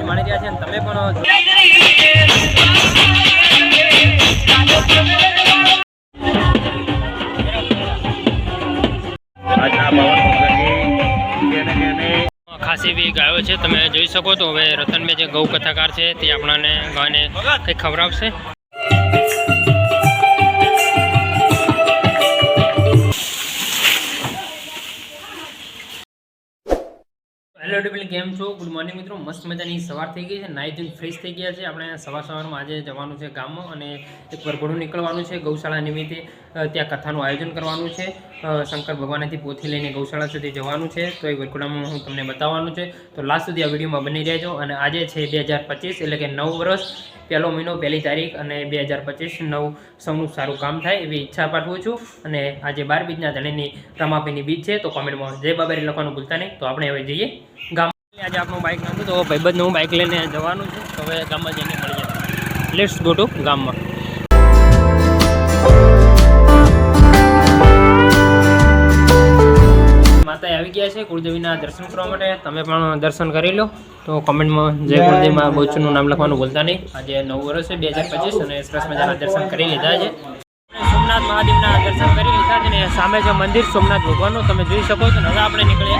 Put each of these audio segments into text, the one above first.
માણી રહ્યા છે અને તમે પણ ખાસ એવી ગાયો છે, તમે જોઈ શકો તો હવે રતનભાઈ જે ગૌ કથાકાર છે તે આપણાને ગાયને કંઈક ખવડાવશે. હેલો ડિપલી, કેમ છો? ગુડ મોર્નિંગ મિત્રો. મસ્ત મજાની સવાર થઈ ગઈ છે, નાહી ધોઈને ફ્રેશ થઈ ગયા છે. આપણે સવારમાં આજે જવાનું છે ગામમાં અને એક વરઘોડું નીકળવાનું છે ગૌશાળા નિમિત્તે. ત્યાં કથાનું આયોજન કરવાનું છે. શંકર ભગવાનથી પોથી લઈને ગૌશાળા સુધી જવાનું છે, તો એ વરઘોડામાં હું તમને બતાવવાનું છે. તો લાસ્ટ સુધી આ વિડીયોમાં બની રહેજો. અને આજે છે 2025 એટલે કે 9 વર્ષ, પહેલો મહિનો, પહેલી તારીખ અને 2025 સૌનું સારું કામ થાય એવી ઈચ્છા પાઠવું છું. અને આજે 12 બીજના ધણીની રમાપીની બીજ છે, તો કોમેન્ટમાં જય બાબારી લખવાનું ભૂલતા નહીં. તો આપણે હવે જઈએ ગામ. આજે આપણું બાઇક નહોતું તો ભાઈબંધનું હું બાઇક લઈને જવાનું છે, તો હવે ગામમાં જઈને મળી જાય. લેટ્સ ગો ટુ ગામમાં. માતાએ આવી ગયા છે કુળદેવીના દર્શન કરવા માટે. તમે પણ દર્શન કરી લો. તો કોમેન્ટમાં જય કુળદેવીમાં બહુચરનું નામ લખવાનું ભૂલતા નહીં. આજે 9 વર્ષ છે 2025 અને સરસ મજાના દર્શન કરી લીધા છે. સોમનાથ મહાદેવના દર્શન કરી લીધા છે અને સામે છે મંદિર સોમનાથ ભગવાનનું, તમે જોઈ શકો છો. હવે આપણે નીકળીએ.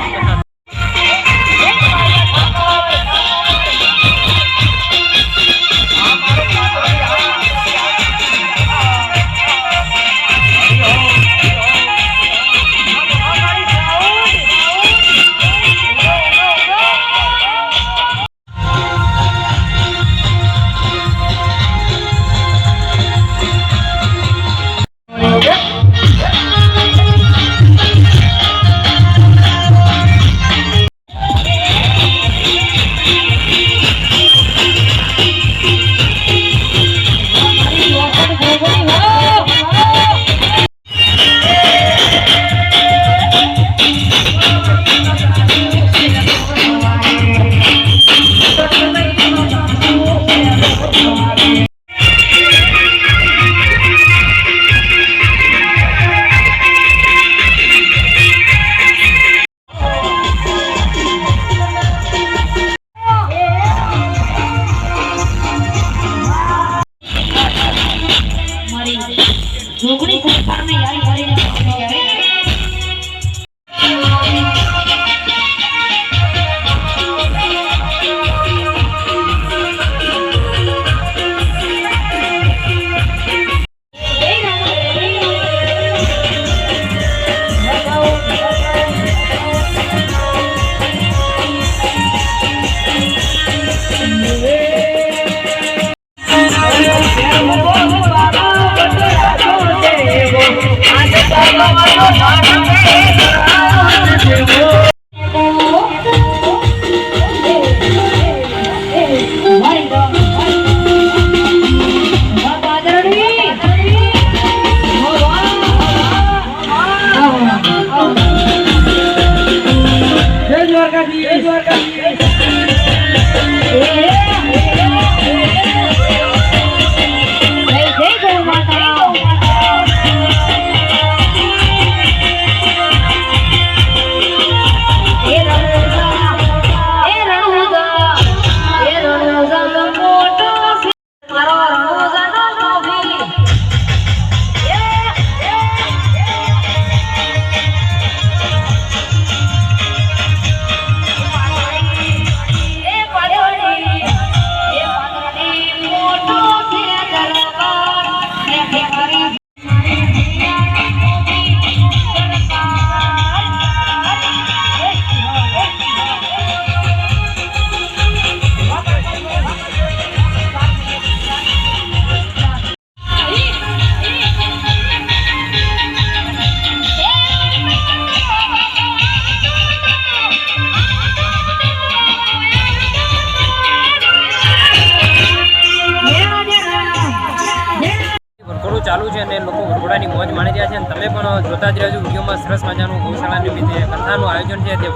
ચાલુ છે અને લોકો વરઘોડાની મોજ માણી રહ્યા છે. અને તમે પણ જોતા જ રહેજો વિડીયોમાં. સરસ મજાનું ગૌશાળા નિમિત્તે કથાનું આયોજન છે, તે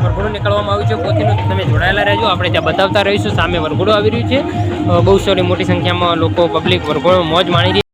વરઘોડું નીકળવામાં આવ્યું છે પોતીનું. તમે જોડાયેલા રહેજો, આપણે ત્યાં બતાવતા રહીશું. સામે વરઘોડું આવી રહ્યું છે, બહુ સારી મોટી સંખ્યામાં લોકો પબ્લિક વરઘોડો મોજ માણી રહી.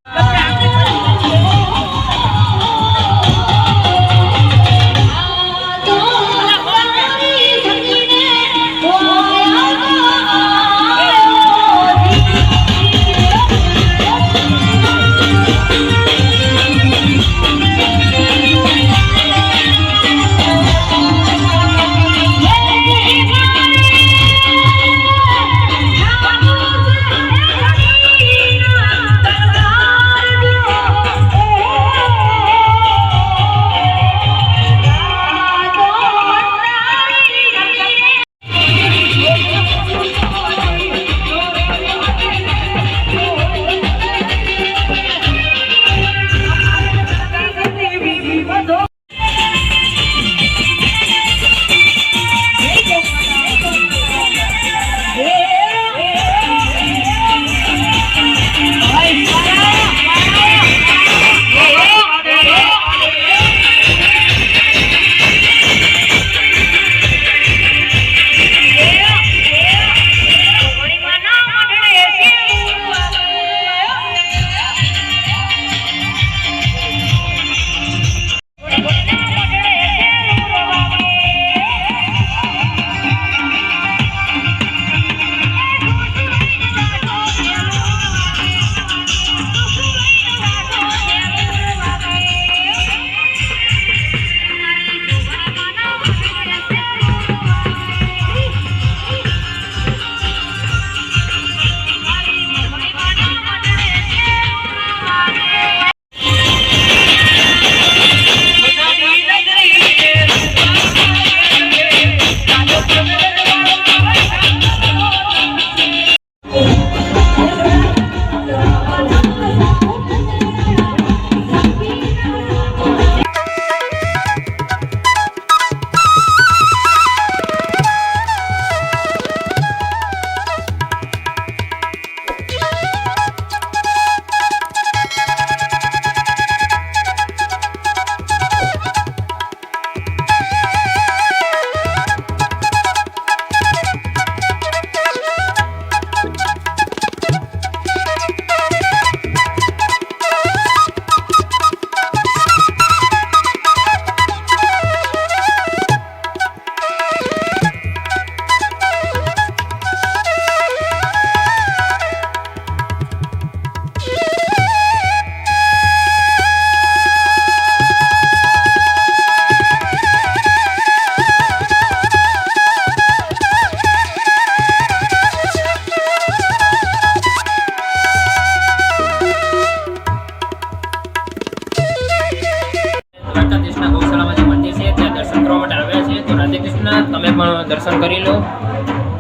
પણ દર્શન કરી લો.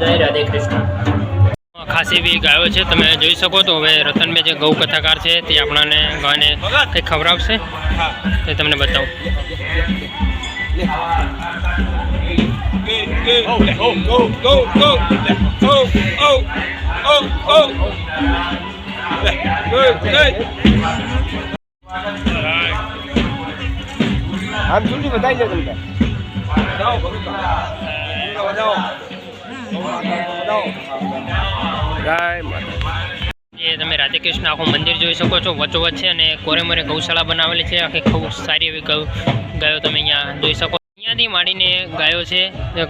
જય રાધે કૃષ્ણ. ખાસ એવી ગાયો છે, તમે જોઈ શકો તો. હવે રતનભાઈ જે ગૌ કથાકાર છે તે આપણાને ગાયને કંઈક ખવડાવશે, તે તમને બતાવું. આમ જલ્દી બતાવી દો તમને. એ તમે રાધે કૃષ્ણ આખું મંદિર જોઈ શકો છો, વચ્ચોવચ્ચ છે અને કોરેમોરે ગૌશાળા બનાવેલી છે. આખી ખૂબ સારી એવી ગાયો તમે અહીંયા જોઈ શકો. અહીંયાથી માંડીને ગાયો છે,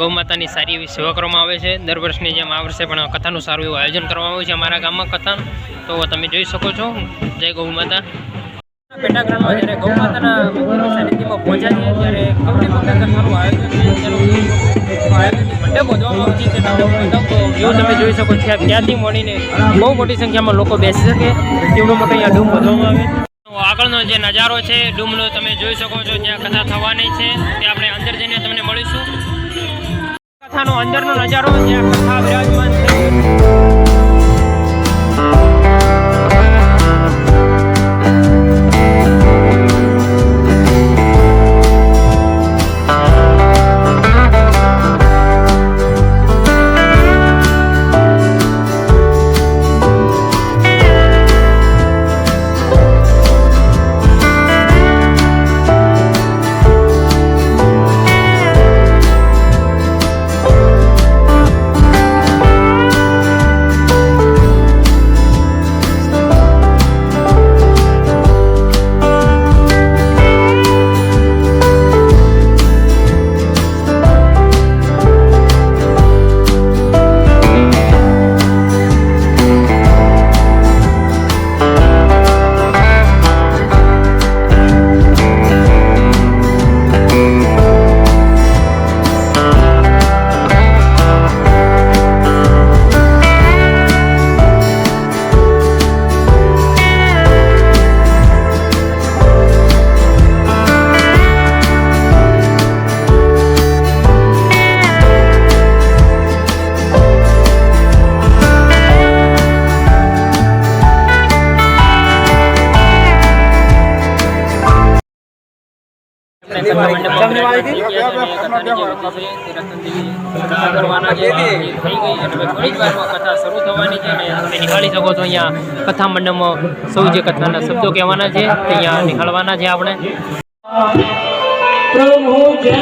ગૌ માતાની સારી એવી સેવા કરવામાં આવે છે. દર વર્ષની જેમ આ વર્ષે પણ કથાનું સારું એવું આયોજન કરવામાં આવ્યું છે અમારા ગામમાં કથાનું. તો તમે જોઈ શકો છો. જય ગૌ માતા. પેટાગ્રાઉન્ડમાં જ્યારે ગૌ માતાના સાનિધ્યમાં પહોંચ્યા છે ત્યારે ગૌરી માતા કથાનું આયોજન છે, આયોજનની મંડપ વધવામાં આવે છે. વ્યૂ તમે જોઈ શકો છો. ત્યાંથી મળીને બહુ મોટી સંખ્યામાં લોકો બેસી શકે તેવડો મોટો અહીંયા ડૂમ વધવામાં આવે. આગળનો જે નજારો છે ડૂમનો તમે જોઈ શકો છો, જ્યાં કથા થવાની છે તે આપણે અંદર જઈને તમને મળીશું. કથાનો અંદરનો નજારો જ્યાં કથા વિરાજમાન છે. નિહાળી શકો છો. અહીંયા કથા મંડપમાં સૌ જે કથાના શબ્દો કહેવાના છે તે અહીંયા નિહાળવાના છે આપણે. પ્રભુ જય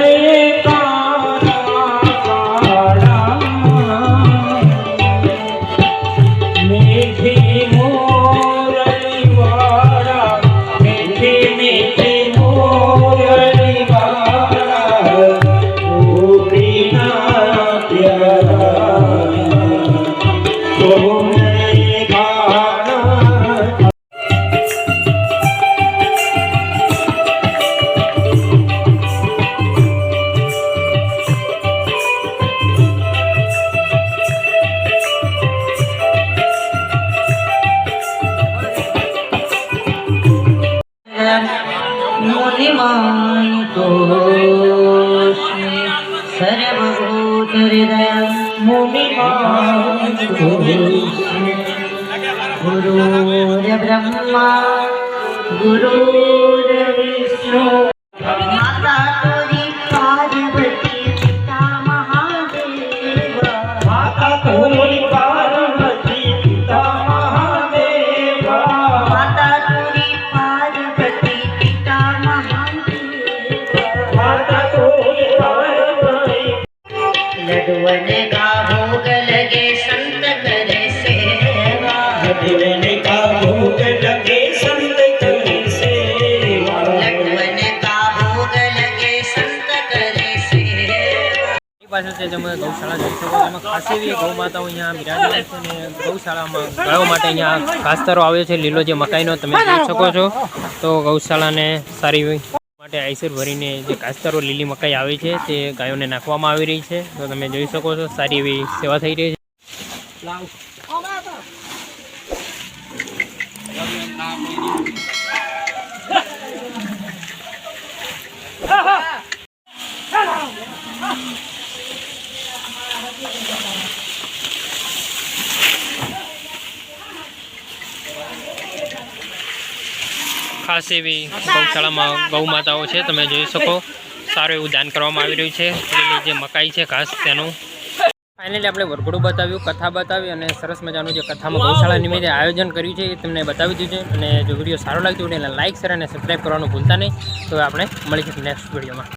ब्रह्मा गुरुर्विष्णु माता तोरी पार्वती पिता महादेव माता तोरी पार्वती पिता महादेव माता तोरी पार्वती पिता महादेव माता तोरी पार्वती लडुवन का भोग लगे संत करे सेवा लडुवन का भोग लगे संत करे सेवा लडुवन का भोग लगे संत करे सेवा. પાછળ છે તમે ગૌશાળા જોઈ શકો. એમાં ખાસ એવી ગૌ માતાઓ અહીંયા બિરાજમાન છે અને ગૌશાળામાં ગાયો માટે અહીંયા ઘાસચારો આવ્યો છે લીલો જે મકાઈનો તમે જોઈ શકો છો. તો ગૌશાળાને સારી માટે આઈસર ભરીને જે ઘાસચારો લીલી મકાઈ આવે છે તે ગાયોને નાખવામાં આવી રહી છે. તો તમે જોઈ શકો છો સારી એવી સેવા થઈ રહી છે. ખાસ એવી ગૌશાળામાં ગૌ માતાઓ છે, તમે જોઈ શકો. સારું એવું દાન કરવામાં આવી રહ્યું છે. પેલી જે મકાઈ છે ઘાસ તેનું. ફાઇનલી આપણે વરઘોડું બતાવ્યું, કથા બતાવી અને સરસ મજાનું જે કથામાં ગૌશાળા નિમિત્તે આયોજન કર્યું છે એ તમને બતાવી દીધું છે. અને જો વિડીયો સારો લાગ્યો હોય એટલે લાઇક શેર અને સબસ્ક્રાઈબ કરવાનું ભૂલતા નહીં. તો આપણે મળીશું નેક્સ્ટ વિડીયોમાં.